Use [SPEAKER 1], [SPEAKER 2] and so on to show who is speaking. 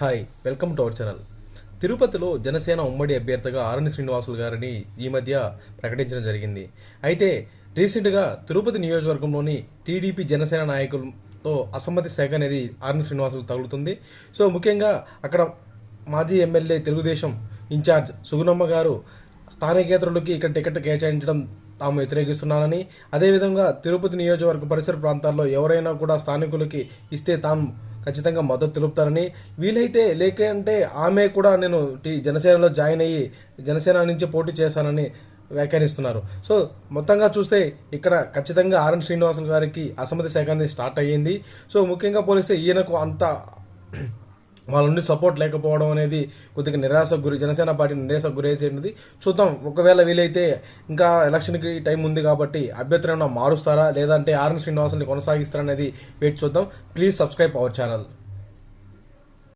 [SPEAKER 1] Hi welcome to our channel. తిరుపతిలో జనసేన ఉమ్మడి అభ్యర్థిగా ఆరణి శ్రీనివాసులు గారిని ఈ మధ్య ప్రకటించడం జరిగింది. అయితే రీసెంట్గా తిరుపతి నియోజకవర్గంలోని టీడీపీ జనసేన నాయకులతో అసమ్మతి శాఖ అనేది ఆరణి శ్రీనివాసులు తగులుతుంది. సో ముఖ్యంగా అక్కడ మాజీ ఎమ్మెల్యే తెలుగుదేశం ఇన్ఛార్జ్ సుగుణమ్మ గారు స్థానికేతరులకి ఇక్కడ టికెట్ కేటాయించడం తాము వ్యతిరేకిస్తున్నానని, అదేవిధంగా తిరుపతి నియోజకవర్గ పరిసర ప్రాంతాల్లో ఎవరైనా కూడా స్థానికులకి ఇస్తే తాము ఖచ్చితంగా మద్దతు తెలుపుతారని, వీలైతే లేకంటే ఆమె కూడా నేను జనసేనలో జాయిన్ అయ్యి జనసేన నుంచి పోటీ చేశానని వ్యాఖ్యానిస్తున్నారు. సో మొత్తంగా చూస్తే ఇక్కడ ఖచ్చితంగా ఆర్ఎన్ శ్రీనివాసులు గారికి అసమ్మతి శాఖ అనేది స్టార్ట్ అయ్యింది. సో ముఖ్యంగా పోలిస్తే ఈయనకు అంత వాళ్ళ నుండి సపోర్ట్ లేకపోవడం అనేది కొద్దిగా జనసేన పార్టీ నిరాశకు గురైంది. చూద్దాం, ఒకవేళ వీలైతే ఇంకా ఎలక్షన్కి టైం ఉంది కాబట్టి అభ్యర్థులను మారుస్తారా లేదంటే ఆర్ఎన్ శ్రీనివాసుల్ని కొనసాగిస్తారనేది వెయిట్ చూద్దాం. Please subscribe our channel.